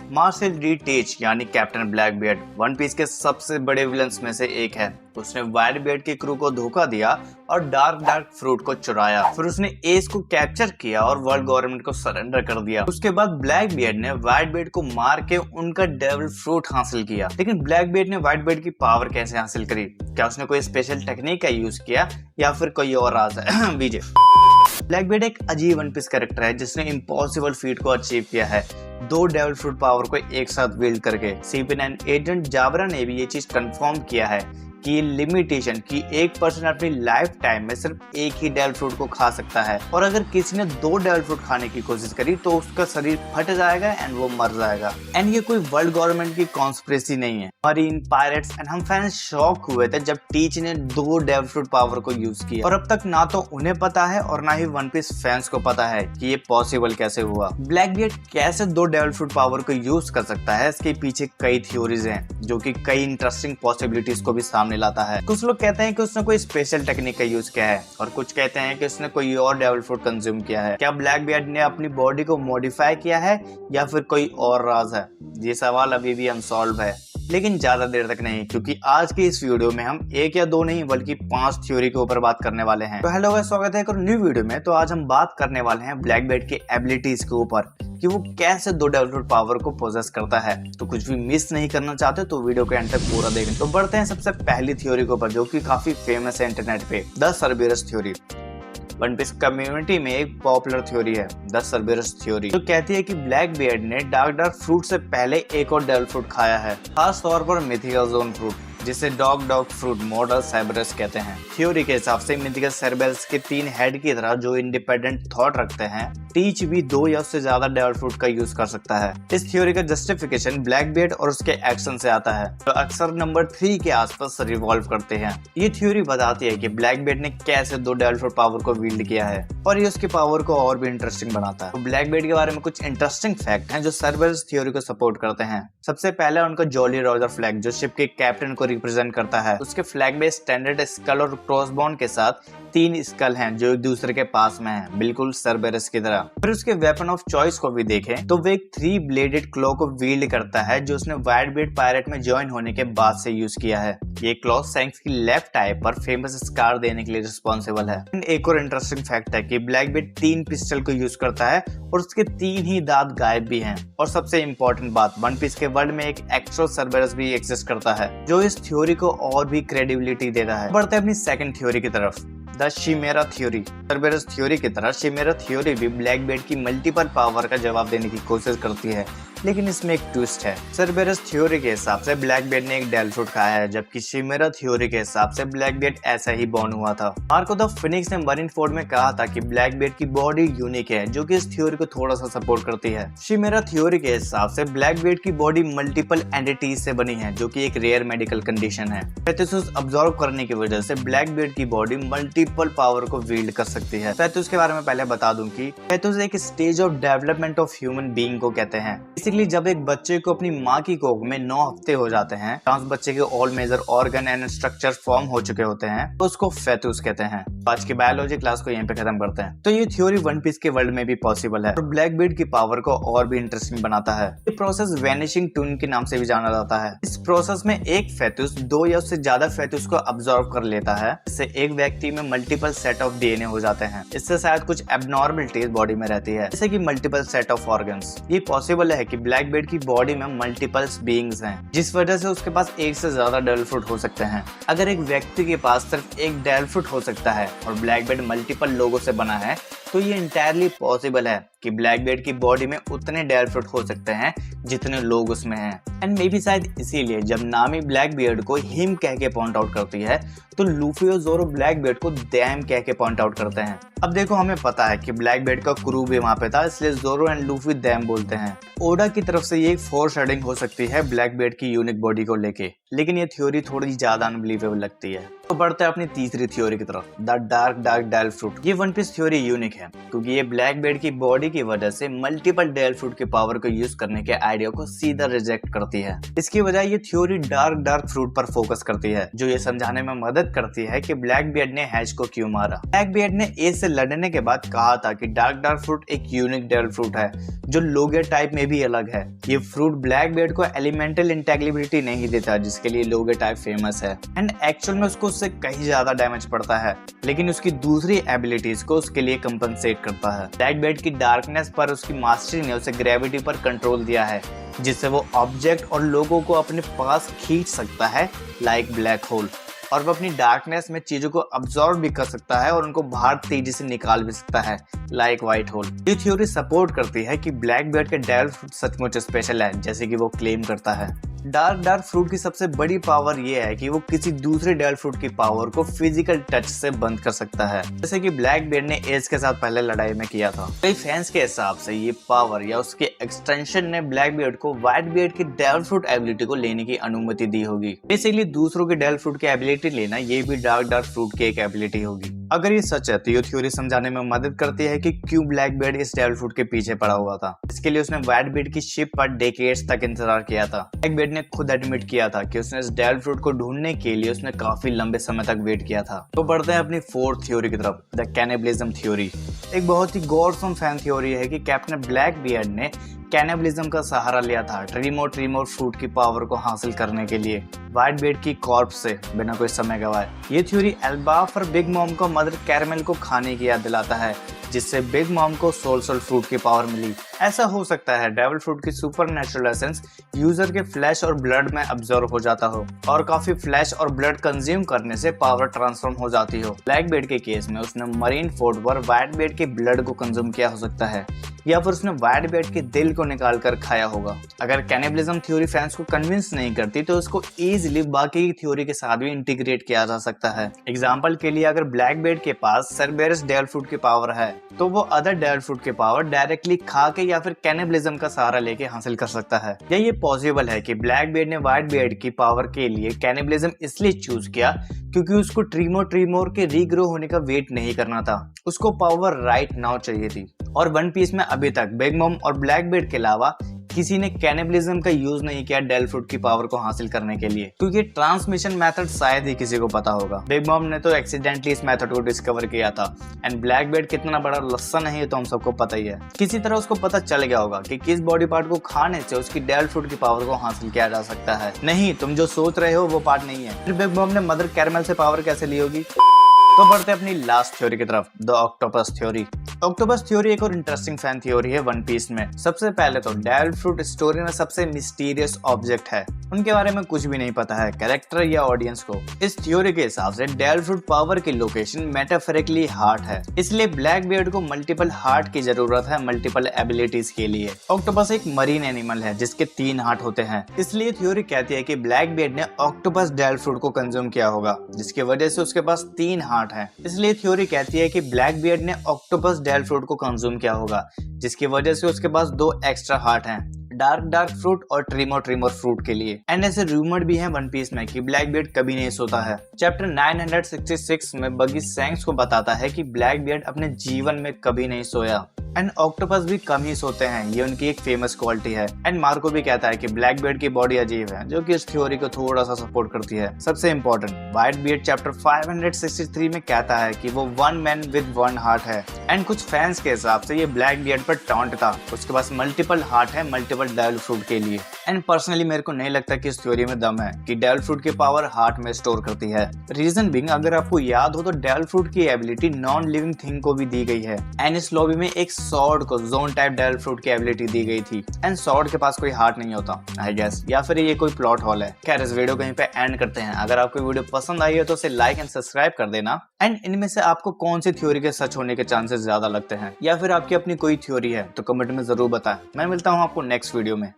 Martial D teach यानी captain ब्लैकबियर्ड one piece के सबसे बड़े विलन्स में से एक है। उसने व्हाइट बियर्ड की क्रू को धोखा दिया और डार्क फ्रूट को चुराया। फिर उसने एस को कैप्चर किया और वर्ल्ड गवर्नमेंट को सरेंडर कर दिया। उसके बाद ब्लैक बियर्ड ने व्हाइट बियर्ड को मार के उनका डेविल फ्रूट हासिल किया। लेकिन ब्लैक बियर्ड ने व्हाइट बियर्ड की पावर कैसे हासिल करी? क्या उसने कोई स्पेशल टेक्निक का यूज किया या फिर कोई और राज है? बीजे ब्लैकबियर्ड एक अजीब वन पीस कैरेक्टर है जिसने इम्पॉसिबल फीट को अचीव किया है, 2 डेविल फ्रूट पावर को एक साथ विल्ड करके। CP9 एजेंट जाबरा ने भी ये चीज कंफर्म किया है कि ये लिमिटेशन कि एक पर्सन अपनी लाइफ टाइम में सिर्फ एक ही डेविल फ्रूट को खा सकता है, और अगर किसी ने 2 डेविल फ्रूट खाने की कोशिश करी तो उसका शरीर फट जाएगा एंड वो मर जाएगा। एंड ये कोई वर्ल्ड गवर्नमेंट की कॉन्स्पिरेसी नहीं है। मरीन पायरेट्स एंड हम फैंस शॉक हुए थे जब टीच ने 2 डेविल फ्रूट पावर को यूज किया, और अब तक ना तो उन्हें पता है और ना ही वन पीस फैंस को पता है कि ये पॉसिबल कैसे हुआ। ब्लैकबियर्ड कैसे 2 डेविल फ्रूट पावर को यूज कर सकता है, इसके पीछे कई थ्योरीज हैं जो कि कई इंटरेस्टिंग पॉसिबिलिटीज को भी सामने लाता है। कुछ लोग कहते हैं कि उसने कोई स्पेशल टेक्निक का यूज किया है, और कुछ कहते हैं कि उसने कोई और डेविल फ्रूट कंज्यूम किया है। क्या ब्लैकबियर्ड ने अपनी बॉडी को मॉडिफाई किया है या फिर कोई और राज है? ये सवाल अभी भी अनसॉल्व है, लेकिन ज्यादा देर तक नहीं, क्योंकि आज की इस वीडियो में हम 1 या 2 नहीं बल्कि 5 थ्योरी के ऊपर बात करने वाले हैं। तो हेलो गाइस, स्वागत है एक और न्यू वीडियो में। तो आज हम बात करने वाले हैं ब्लैकबियर्ड के एबिलिटीज के ऊपर कि वो कैसे 2 डेविल फ्रूट पावर को पोजेस करता है। तो कुछ भी मिस नहीं करना चाहते तो वीडियो के एंड तक पूरा देखें। तो बढ़ते हैं सबसे पहली थ्योरी के ऊपर, जो कि काफी फेमस है इंटरनेट पे, the cerberus theory. One piece community में एक पॉपुलर थ्योरी है द सर्बेरस थ्योरी, जो कहती है कि ब्लैकबियर्ड ने डार्क फ्रूट से पहले एक और डेविल फ्रूट खाया है, खास तौर पर मिथिकल जोन फ्रूट, जिसे डॉग फ्रूट मॉडल सर्बेरस कहते हैं। थ्योरी के हिसाब से मिथिकल सर्बेरस के 3 हेड की तरह जो इंडिपेंडेंट थॉट रखते हैं, टीच भी 2 या उससे ज्यादा डेविल फ्रूट का यूज कर सकता है। इस थ्योरी का जस्टिफिकेशन ब्लैकबियर्ड और उसके एक्शन से आता है, जो अक्सर नंबर 3 के आसपास रिवॉल्व करते हैं। ये थ्योरी बताती है कि ब्लैकबियर्ड ने कैसे 2 डेविल फ्रूट पावर को विल्ड किया है, और ये उसकी पावर को और भी इंटरेस्टिंग बनाता है। तो ब्लैकबियर्ड के बारे में कुछ इंटरेस्टिंग फैक्ट हैं जो सर्बेरस थ्योरी को सपोर्ट करते हैं। सबसे पहले उनका जॉली रॉजर फ्लैग, जो शिप के कैप्टन को रिप्रेजेंट करता है। उसके फ्लैग में स्टैंडर्ड स्कल और क्रॉसबोन के साथ 3 स्कल हैं जो एक दूसरे के पास में हैं, बिल्कुल सर्बेरस की तरह। फिर उसके वेपन ऑफ चॉइस को भी देखें तो वो एक 3 ब्लेडेड क्लॉ को विल्ड करता है, जो उसने व्हाइट बियर्ड पायरेट में ज्वाइन होने के बाद से यूज किया है। ये क्लॉ सैंक्स की लेफ्ट आई पर फेमस स्कार देने के लिए रिस्पॉन्सिबल है। एक और इंटरेस्टिंग फैक्ट है कि ब्लैकबियर्ड 3 पिस्टल को यूज करता है और उसके 3 ही दांत गायब भी हैं। और सबसे इम्पोर्टेंट बात, वन पीस के वर्ल्ड में एक एक्चुअल सर्बेरस भी एग्जिस्ट करता है, जो इस थ्योरी को और भी क्रेडिबिलिटी देता है। बढ़ते हैं अपनी सेकंड थ्योरी की तरफ, द शिमेरा थ्योरी। सर्बेरस थ्योरी की तरह शिमेरा थ्योरी भी ब्लैकबियर्ड की मल्टीपल पावर का जवाब देने की कोशिश करती है, लेकिन इसमें एक ट्विस्ट है। सर्बेरस थ्योरी के हिसाब से ब्लैकबियर्ड ने एक डेविल फ्रूट खाया है, जबकि शिमेरा थ्योरी के हिसाब से ब्लैकबियर्ड ऐसा ही बॉर्न हुआ था। मार्को द फिनिक्स ने मरीनफोर्ड में कहा था कि ब्लैकबियर्ड की बॉडी यूनिक है, जो कि इस थ्योरी को थोड़ा सा सपोर्ट करती है। शिमेरा थ्योरी के हिसाब से ब्लैकबियर्ड की बॉडी मल्टीपल एंटिटीज से बनी है, जो कि एक रेयर मेडिकल कंडीशन है। फेथुस अब्सॉर्ब करने की वजह से ब्लैकबियर्ड की बॉडी मल्टीपल पावर को विल्ड कर सकती है। फेथुस के बारे में पहले बता दूं कि फेथुस एक stage of development of human being को कहते हैं। बेसिकली जब एक बच्चे को अपनी माँ की कोख में 9 हफ्ते हो जाते हैं, उस बच्चे के all major organ and structure form हो चुके होते हैं, तो उसको फेथुस कहते हैं। आज की बायोलॉजी क्लास को यहीं पे खत्म करते हैं। तो ये थ्योरी वन पीस के वर्ल्ड में भी पॉसिबल है और ब्लैकबियर्ड की पावर को और भी इंटरेस्टिंग बनाता है। ये प्रोसेस वैनिशिंग टून के नाम से भी जाना जाता है। इस प्रोसेस में एक फेथुस 2 या उससे ज्यादा फेथुस को अब्सॉर्ब कर लेता है, इससे एक व्यक्ति में मल्टीपल सेट ऑफ डीएनए हो जाते हैं। इससे शायद कुछ एबनॉर्मलिटीज बॉडी में रहती है, जैसे कि मल्टीपल सेट ऑफ ऑर्गन्स। ये पॉसिबल है कि ब्लैकबियर्ड की बॉडी में मल्टीपल्स बीइंग्स हैं, जिस वजह से उसके पास एक से ज्यादा डेविल फ्रूट हो सकते हैं। अगर एक व्यक्ति के पास सिर्फ एक डेविल फ्रूट हो सकता है और ब्लैकबियर्ड मल्टीपल लोगों से बना है, तो ये इंटायरली पॉसिबल है कि ब्लैकबियर्ड की बॉडी में उतने डेविल फ्रूट हो सकते हैं जितने लोग उसमें हैं। एंड मे बी शायद इसीलिए जब नामी ब्लैकबियर्ड को हिम कह के पॉइंट आउट करती है, तो लूफी और जोरो ब्लैकबियर्ड को दैम कह के पॉइंट आउट करते हैं। अब देखो, हमें पता है कि ब्लैकबियर्ड का क्रू भी वहाँ पे था, इसलिए जोरो एंड लूफी दैम बोलते हैं। ओडा की तरफ से ये एक फोरशैडोइंग हो सकती है ब्लैकबियर्ड की यूनिक बॉडी को लेके, लेकिन ये थ्योरी थोड़ी ज्यादा अनबिलीवेबल लगती है। तो बढ़ते हैं अपनी तीसरी थ्योरी की तरफ, द डार्क डेविल फ्रूट। ये वन पीस थ्योरी यूनिक है क्योंकि ये ब्लैकबियर्ड की बॉडी की वजह से मल्टीपल डेविल फ्रूट की पावर को यूज करने के आइडिया को सीधा रिजेक्ट करती है। इसकी वजह ये थ्योरी डार्क फ्रूट पर फोकस करती है, जो ये समझाने में मदद करती है कि ब्लैकबियर्ड ने हैच को क्यों मारा। ब्लैकबियर्ड ने एज से से लड़ने के बाद कहा था कि डार्क फ्रूट एक यूनिक डेविल फ्रूट है जो लोगिया टाइप में भी अलग है। ये फ्रूट ब्लैक बियर्ड को एलिमेंटल इंटेग्रिबिलिटी नहीं देता जिसके लिए लोगिया टाइप फेमस है एंड एक्चुअल में उसको उससे कहीं ज्यादा डैमेज पड़ता है, लेकिन उसकी दूसरी एबिलिटीज को उसके लिए कंपनसेट करता है। ब्लैक बियर्ड की डार्कनेस पर उसकी मास्टरी ने उसे ग्रेविटी पर कंट्रोल दिया है जिससे वो ऑब्जेक्ट और लोगों को अपने पास खींच सकता है लाइक ब्लैक होल, और वो अपनी डार्कनेस में चीजों को अब्सॉर्ब भी कर सकता है और उनको बाहर तेजी से निकाल भी सकता है लाइक व्हाइट होल। ये थ्योरी सपोर्ट करती है कि ब्लैक बियर्ड का डेविल फ्रूट सचमुच स्पेशल है जैसे कि वो क्लेम करता है। डार्क फ्रूट की सबसे बड़ी पावर ये है कि वो किसी दूसरे डेविल फ्रूट की पावर को फिजिकल टच से बंद कर सकता है, जैसे कि ब्लैक बियर्ड ने एज के साथ पहले लड़ाई में किया था। कई फैंस के हिसाब से ये पावर या उसके एक्सटेंशन ने ब्लैक बियर्ड को व्हाइट बियर्ड की डेविल फ्रूट एबिलिटी को लेने की अनुमति दी होगी। बेसिकली दूसरों के डेविल फ्रूट की एबिलिटी लेना ये भी डार्क फ्रूट की एक एबिलिटी होगी। अगर ये सच है तो ये थ्योरी समझाने में मदद करती है कि क्यों ब्लैक बियर्ड इस डेविल फ्रूट के पीछे पड़ा हुआ था। इसके लिए उसने व्हाइट बियर्ड की शिप पर डेकेड्स तक इंतजार किया था। ब्लैक बियर्ड ने खुद एडमिट किया था कि उसने इस डेविल फ्रूट को ढूंढने के लिए उसने काफी लंबे समय तक वेट किया था। तो बढ़ते हैं अपनी फोर्थ थ्योरी की तरफ, द कैनिबलिज्म थ्योरी। एक बहुत ही गॉडसम फैन थ्योरी है कि कैप्टन ब्लैक बियर्ड ने कैनिबलिज्म का सहारा लिया था ट्रीमोर फ्रूट की पावर को हासिल करने के लिए व्हाइट बियर्ड की कॉर्प्स से बिना कोई समय गवाए। ये थ्योरी एल्बाफ और बिग मॉम को मदर कैरमेल को खाने की याद दिलाता है जिससे बिग मॉम को सोल फ्रूट की पावर मिली। ऐसा हो सकता है डेविल फ्रूट की सुपरनैचुरल एसेंस यूजर के फ्लैश और ब्लड में अब्सॉर्ब हो जाता हो और काफी फ्लैश और ब्लड कंज्यूम करने से पावर ट्रांसफॉर्म हो जाती हो। ब्लैक बियर्ड के केस में उसने मरीन फोर्ट पर व्हाइट बियर्ड के ब्लड को कंज्यूम किया हो सकता है या फिर उसने व्हाइट बियर्ड के दिल को निकाल कर खाया होगा। अगर कैनिबलिज्म थ्योरी फैंस को कन्विंस नहीं करती तो उसको इजीली बाकी की थ्योरी के साथ भी इंटीग्रेट किया जा सकता है। एग्जांपल के लिए अगर ब्लैक बियर्ड के पास सर्बेरस डेविल फ्रूट की पावर है तो वो अदर डेविल फ्रूट की पावर डायरेक्टली खा के या फिर कैनिबलिज्म का सहारा लेके हासिल कर सकता है। या ये पॉसिबल है कि ब्लैक बियर्ड ने व्हाइट बियर्ड की पावर के लिए कैनिबलिज्म इसलिए चूज किया क्योंकि उसको ट्रीमोर के रीग्रो होने का वेट नहीं करना था, उसको पावर राइट नाउ चाहिए थी। और वन पीस में अभी तक बिग मॉम और ब्लैक बियर्ड के अलावा किसी ने कैनिबलिज्म का यूज नहीं किया डेविल फ्रूट की पावर को हासिल करने के लिए, क्योंकि ट्रांसमिशन मेथड शायद ही किसी को पता होगा। बिग मॉम ने तो एक्सीडेंटली इस मेथड को डिस्कवर किया था एंड ब्लैक बियर्ड कितना बड़ा लस्सा नहीं है तो हम सबको पता ही है। किसी तरह उसको पता चल गया होगा कि किस बॉडी पार्ट को खाने से उसकी डेविल फ्रूट की पावर को हासिल किया जा सकता है। नहीं, तुम जो सोच रहे हो वो पार्ट नहीं है। फिर बिग मॉम ने मदर कैरमेल से पावर कैसे ली होगी? तो बढ़ते अपनी लास्ट थ्योरी की तरफ, the octopus theory. Octopus theory एक और इंटरेस्टिंग फैन थ्योरी है वन पीस में। सबसे पहले तो डेविल फ्रूट स्टोरी में सबसे मिस्टीरियस ऑब्जेक्ट है, उनके बारे में कुछ भी नहीं पता है कैरेक्टर या ऑडियंस को। इस थ्योरी के हिसाब से डेविल फ्रूट पावर की लोकेशन मेटाफोरिकली हार्ट है, इसलिए ब्लैक बियर्ड को मल्टीपल हार्ट की जरूरत है मल्टीपल एबिलिटीज के लिए। ऑक्टोपस एक मरीन एनिमल है जिसके 3 हार्ट होते हैं, इसलिए थ्योरी कहती है कि ब्लैक बियर्ड ने ऑक्टोपस डेविल फ्रूट को कंज्यूम किया होगा जिसकी वजह से उसके पास 3 हार्ट है। इसलिए थ्योरी कहती है कि ब्लैक बियर्ड ने ऑक्टोपस डेविल फ्रूट को कंज्यूम किया होगा जिसकी वजह से उसके पास 2 एक्स्ट्रा हार्ट हैं, डार्क फ्रूट और ट्रीमोर फ्रूट के लिए। एंड ऐसे रूमर भी है वन पीस में कि ब्लैक बियर्ड कभी नहीं सोता है। चैप्टर 966 में बगी सैंक्स को बताता है कि ब्लैक बियर्ड अपने जीवन में कभी नहीं सोया एंड ऑक्टोपस भी कम ही सोते हैं, ये उनकी एक फेमस क्वालिटी है। एंड मार्को भी कहता है कि ब्लैक बियर्ड की बॉडी अजीब है जो कि इस थ्योरी को थोड़ा सा सपोर्ट करती है। सबसे इम्पोर्टेंट, व्हाइट बियर्ड चैप्टर 563 में कहता है कि वो 1 मैन विद 1 हार्ट है एंड कुछ फैंस के हिसाब से ये ब्लैक बियर्ड पर टॉन्ट था, उसके पास मल्टीपल हार्ट है मल्टीपल डेविल फ्रूट के लिए। एंड पर्सनली मेरे को नहीं लगता कि इस थ्योरी में दम है कि डेविल फ्रूट की पावर हार्ट में स्टोर करती है। रीजन बीइंग, अगर आपको याद हो तो डेविल फ्रूट की एबिलिटी नॉन लिविंग थिंग को भी दी गई है एंड इस लॉबी में एक सॉर्ड को जोन टाइप डेविल फ्रूट की एबिलिटी दी गई थी एंड सॉर्ड के पास कोई हार्ट नहीं होता आई गेस, या फिर ये कोई प्लॉट हॉल है। खैर इस वीडियो कहीं पे एंड करते हैं। अगर आपको वीडियो पसंद आई है तो उसे लाइक एंड सब्सक्राइब कर देना। एंड इनमें से आपको कौन सी थ्योरी के सच होने के चांसेस ज्यादा लगते हैं या फिर आपकी अपनी कोई थ्योरी है तो कमेंट में जरूर बताएं। मैं मिलता हूँ आपको नेक्स्ट वीडियो में।